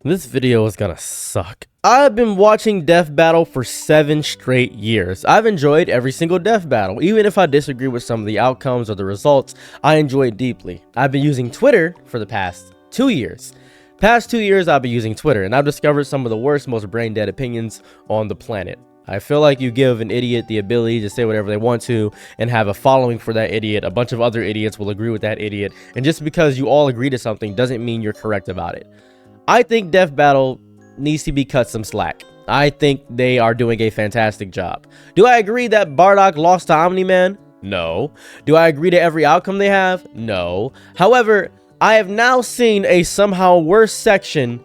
This video is gonna suck. I've been watching Death Battle for 7 straight years. I've enjoyed every single Death Battle. Even if I disagree with some of the outcomes or the results, I enjoy it deeply. I've been using Twitter for the past 2 years. Past 2 years, I've been using Twitter, and I've discovered some of the worst, most brain-dead opinions on the planet. I feel like you give an idiot the ability to say whatever they want to and have a following for that idiot. A bunch of other idiots will agree with that idiot, and just because you all agree to something doesn't mean you're correct about it. I think Death Battle needs to be cut some slack. I think they are doing a fantastic job. Do I agree that Bardock lost to Omni-Man? No. Do I agree to every outcome they have? No. However, I have now seen a somehow worse section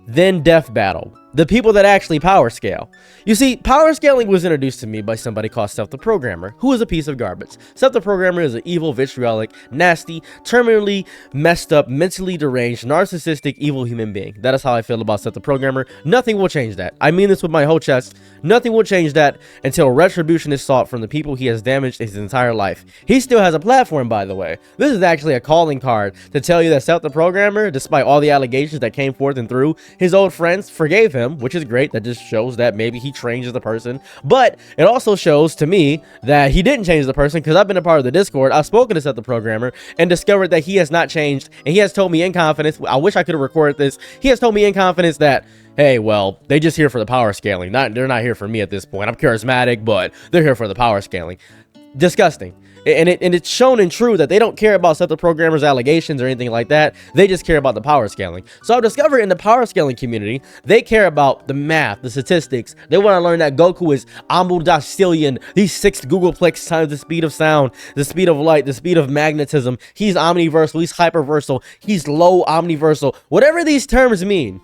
than Death Battle. The people that actually power scale. You see, power scaling was introduced to me by somebody called Seth the Programmer, who is a piece of garbage. Seth the Programmer is an evil, vitriolic, nasty, terminally messed up, mentally deranged, narcissistic, evil human being. That is how I feel about Seth the Programmer. Nothing will change that. I mean this with my whole chest. Nothing will change that until retribution is sought from the people he has damaged his entire life. He still has a platform, by the way. This is actually a calling card to tell you that Seth the Programmer, despite all the allegations that came forth and through, his old friends forgave him, which is great. That just shows that maybe he changed as a person, but it also shows to me that he didn't change the person, because I've been a part of the Discord. I've spoken to Seth the Programmer and discovered that he has not changed, and he has told me in confidence, I wish I could have recorded this, he has told me in confidence that, hey, well, they just here for the power scaling. They're not here for me at this point. I'm charismatic, but they're here for the power scaling. Disgusting. And it's shown and true that they don't care about Seth the Programmer's allegations or anything like that. They just care about the power scaling. So I've discovered in the power scaling community, they care about the math, the statistics. They want to learn that Goku is ambidextrilian. He's 6 googolplex times the speed of sound, the speed of light, the speed of magnetism. He's omniversal. He's hyperversal. He's low omniversal. Whatever these terms mean,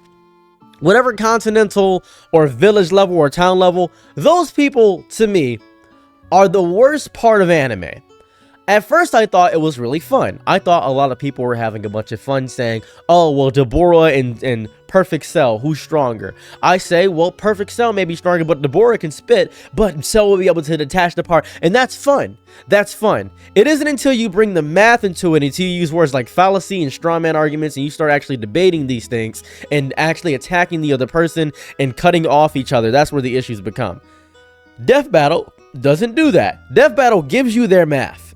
whatever continental or village level or town level, those people, to me, are the worst part of anime. At first, I thought it was really fun. I thought a lot of people were having a bunch of fun saying, oh, well, Deborah and Perfect Cell, who's stronger? I say, well, Perfect Cell may be stronger, but Deborah can spit, but Cell will be able to detach the part, and that's fun. That's fun. It isn't until you bring the math into it, until you use words like fallacy and strawman arguments, and you start actually debating these things, and actually attacking the other person, and cutting off each other, that's where the issues become. Death Battle doesn't do that. Death Battle gives you their math.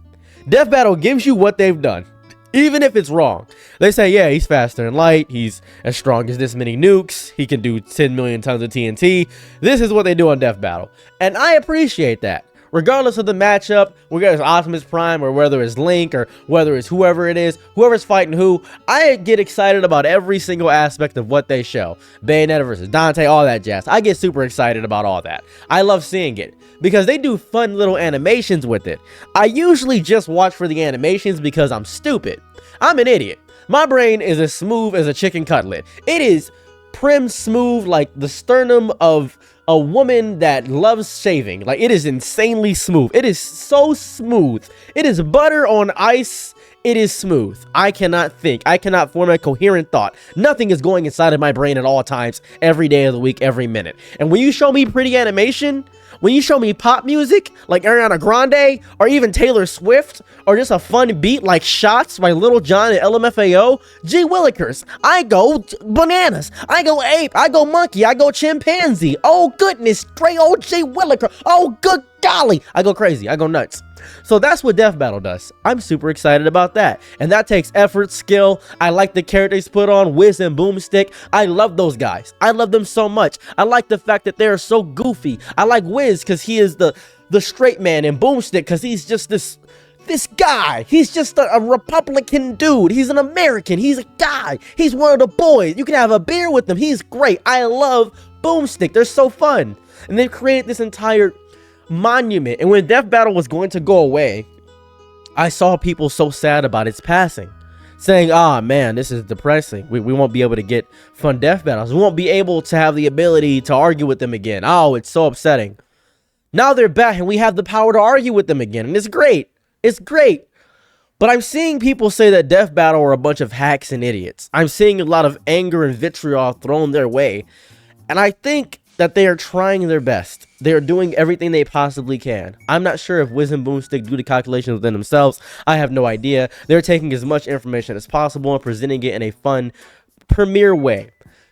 Death Battle gives you what they've done, even if it's wrong. They say, yeah, he's faster than light, he's as strong as this many nukes, he can do 10 million tons of TNT. This is what they do on Death Battle, and I appreciate that. Regardless of the matchup, whether it's Optimus Prime or whether it's Link or whether it's whoever it is, whoever's fighting who, I get excited about every single aspect of what they show. Bayonetta versus Dante, all that jazz. I get super excited about all that. I love seeing it because they do fun little animations with it. I usually just watch for the animations because I'm stupid. I'm an idiot. My brain is as smooth as a chicken cutlet. It is prim smooth like the sternum of a woman that loves shaving. Like, it is insanely smooth. It is so smooth. It is butter on ice. It is smooth. I cannot think. I cannot form a coherent thought. Nothing is going inside of my brain at all times, every day of the week, every minute. And when you show me pretty animation, when you show me pop music like Ariana Grande or even Taylor Swift, or just a fun beat like Shots by Lil Jon and LMFAO, gee willikers, I go bananas, I go ape, I go monkey, I go chimpanzee. Oh goodness, great old G Williker. Oh good golly, I go crazy, I go nuts. So that's what Death Battle does. I'm super excited about that. And that takes effort, skill. I like the characters put on, Wiz and Boomstick. I love those guys. I love them so much. I like the fact that they're so goofy. I like Wiz because he is the straight man, and Boomstick because he's just this guy. He's just a Republican dude. He's an American. He's a guy. He's one of the boys. You can have a beer with him. He's great. I love Boomstick. They're so fun. And they've created this entire monument. And when Death Battle was going to go away, I saw people so sad about its passing, saying, ah, man, this is depressing. We won't be able to get fun Death Battles. We won't be able to have the ability to argue with them again. Oh, it's so upsetting. Now they're back and we have the power to argue with them again. And it's great. It's great. But I'm seeing people say that Death Battle are a bunch of hacks and idiots. I'm seeing a lot of anger and vitriol thrown their way. And I think that they are trying their best. They are doing everything they possibly can. I'm not sure if Wiz and Boomstick do the calculations within themselves. I have no idea. They're taking as much information as possible and presenting it in a fun, premiere way.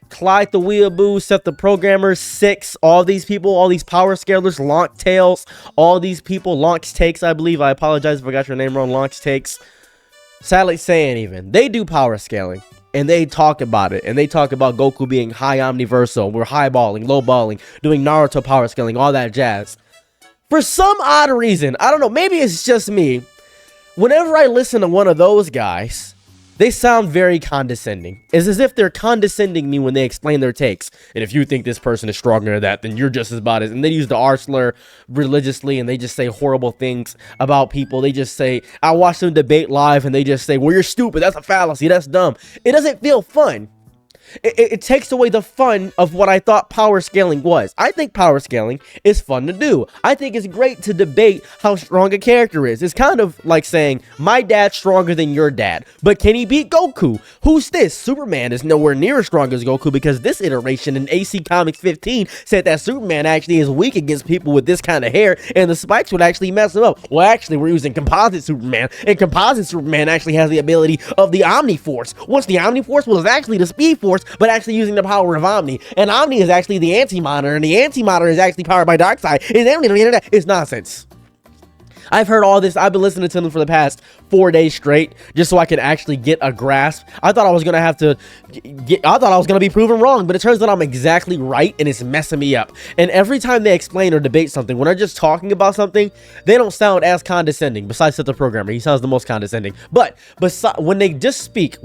Clyde the Weeaboo, Seth the Programmer, Six, all these people, all these power scalers, Launch Tails, all these people, Launch Takes, I believe. I apologize if I got your name wrong, Launch Takes. Sadly saying even, they do power scaling. And they talk about it. And they talk about Goku being high omniversal. We're highballing, lowballing, doing Naruto power scaling, all that jazz. For some odd reason, I don't know, maybe it's just me. Whenever I listen to one of those guys, they sound very condescending. It's as if they're condescending me when they explain their takes. And if you think this person is stronger than that, then you're just as bad as. And they use the R slur religiously, and they just say horrible things about people. They just say, I watch them debate live, and they just say, well, you're stupid. That's a fallacy. That's dumb. It doesn't feel fun. It takes away the fun of what I thought power scaling was. I think power scaling is fun to do. I think it's great to debate how strong a character is. It's kind of like saying, my dad's stronger than your dad, but can he beat Goku? Who's this? Superman is nowhere near as strong as Goku, because this iteration in AC Comics 15 said that Superman actually is weak against people with this kind of hair, and the spikes would actually mess him up. Well, actually, we're using composite Superman, and composite Superman actually has the ability of the Omni-Force. Once the Omni-Force was actually the Speed Force, but actually using the power of Omni. And Omni is actually the Anti-Monitor, and the Anti-Monitor is actually powered by Darkseid. It's nonsense. I've heard all this. I've been listening to them for the past 4 days straight, just so I can actually get a grasp. I thought I was gonna be proven wrong, but it turns out I'm exactly right, and it's messing me up. And every time they explain or debate something, when they're just talking about something, they don't sound as condescending. Besides Seth the Programmer, he sounds the most condescending. But when they just speak,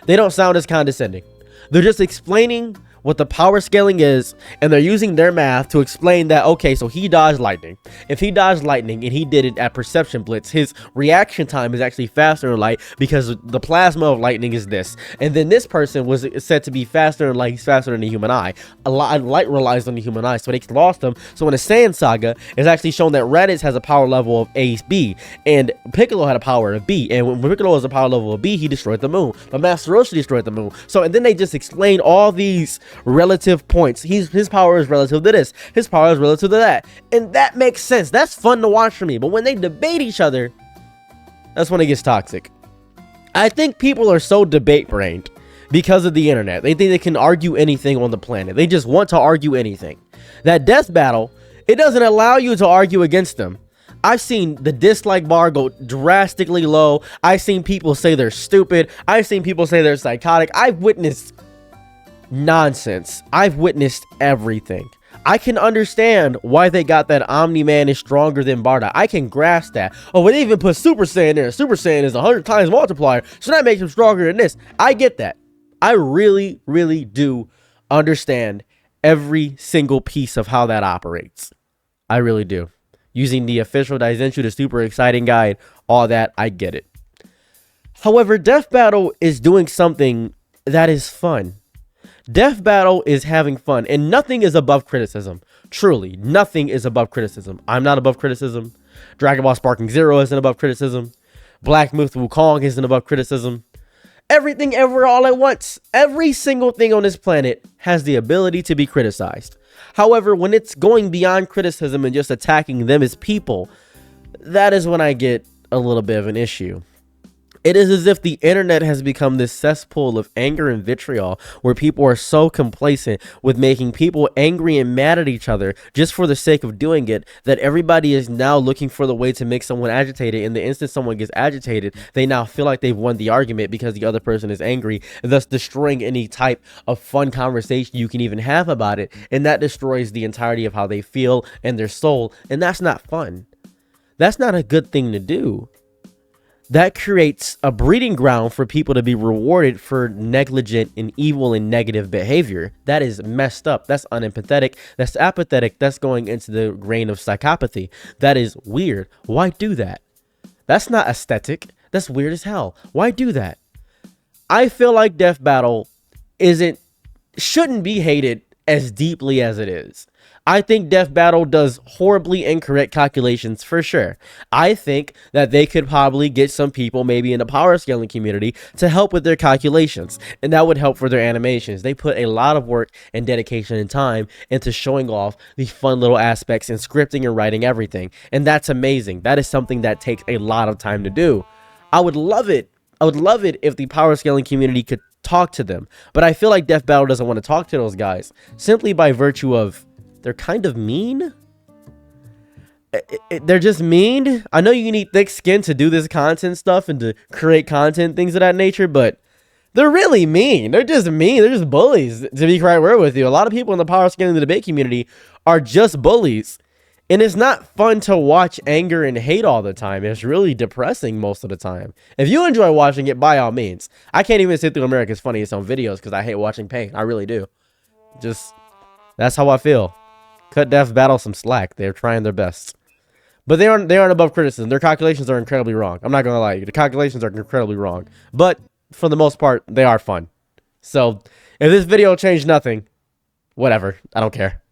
they don't sound as condescending. They're just explaining what the power scaling is, and they're using their math to explain that, okay, so he dodged lightning. If he dodged lightning and he did it at perception blitz, his reaction time is actually faster than light, because the plasma of lightning is this. And then this person was said to be faster than light. He's faster than the human eye. Light relies on the human eye, so they lost him. So in the Saiyan Saga, it's actually shown that Raditz has a power level of B, and Piccolo had a power of B. And when Piccolo has a power level of B, he destroyed the moon. But Master Roshi destroyed the moon. So, and then they just explain all these relative points. His power is relative to this, his power is relative to that, and that makes sense. That's fun to watch for me. But when they debate each other, that's when it gets toxic. I think people are so debate brained because of the internet. They think they can argue anything on the planet. They just want to argue anything. That death battle, it doesn't allow you to argue against them. I've seen the dislike bar go drastically low. I've seen people say they're stupid. I've seen people say they're psychotic. I've witnessed nonsense. I've witnessed everything. I can understand why they got that Omni-Man is stronger than Bardock. I can grasp that. Oh, but they even put Super Saiyan there. Super Saiyan is 100 times multiplier, so that makes him stronger than this. I get that. I really, really do understand every single piece of how that operates. I really do. Using the official Daizenshuu, the super exciting guide, all that, I get it. However, Death Battle is doing something that is fun. Death Battle is having fun, and nothing is above criticism. Truly, nothing is above criticism. I'm not above criticism. Dragon Ball Sparking Zero isn't above criticism. Black Myth Wukong isn't above criticism. Everything ever all at once. Every single thing on this planet has the ability to be criticized. However, when it's going beyond criticism and just attacking them as people, that is when I get a little bit of an issue. It is as if the internet has become this cesspool of anger and vitriol, where people are so complacent with making people angry and mad at each other just for the sake of doing it, that everybody is now looking for the way to make someone agitated. In the instant someone gets agitated, they now feel like they've won the argument because the other person is angry, thus destroying any type of fun conversation you can even have about it. And that destroys the entirety of how they feel and their soul. And that's not fun. That's not a good thing to do. That creates a breeding ground for people to be rewarded for negligent and evil and negative behavior. That is messed up. That's unempathetic. That's apathetic. That's going into the grain of psychopathy. That is weird. Why do that? That's not aesthetic. That's weird as hell. Why do that? I feel like Death Battle shouldn't be hated as deeply as it is. I think Death Battle does horribly incorrect calculations for sure. I think that they could probably get some people maybe in the power scaling community to help with their calculations, and that would help for their animations. They put a lot of work and dedication and time into showing off the fun little aspects and scripting and writing everything, and that's amazing. That is something that takes a lot of time to do. I would love it if the power scaling community could talk to them. But I feel like Death Battle doesn't want to talk to those guys simply by virtue of they're kind of mean. They're just mean. I know you need thick skin to do this content stuff and to create content, things of that nature, but they're really mean. They're just mean. They're just bullies, to be quite real with you. A lot of people in the power scaling the debate community are just bullies. And it's not fun to watch anger and hate all the time. It's really depressing most of the time. If you enjoy watching it, by all means. I can't even sit through America's Funniest Home Videos because I hate watching pain. I really do. Just, that's how I feel. Cut Death Battle some slack. They're trying their best. But they aren't above criticism. Their calculations are incredibly wrong. I'm not going to lie. The calculations are incredibly wrong. But for the most part, they are fun. So if this video changed nothing, whatever. I don't care.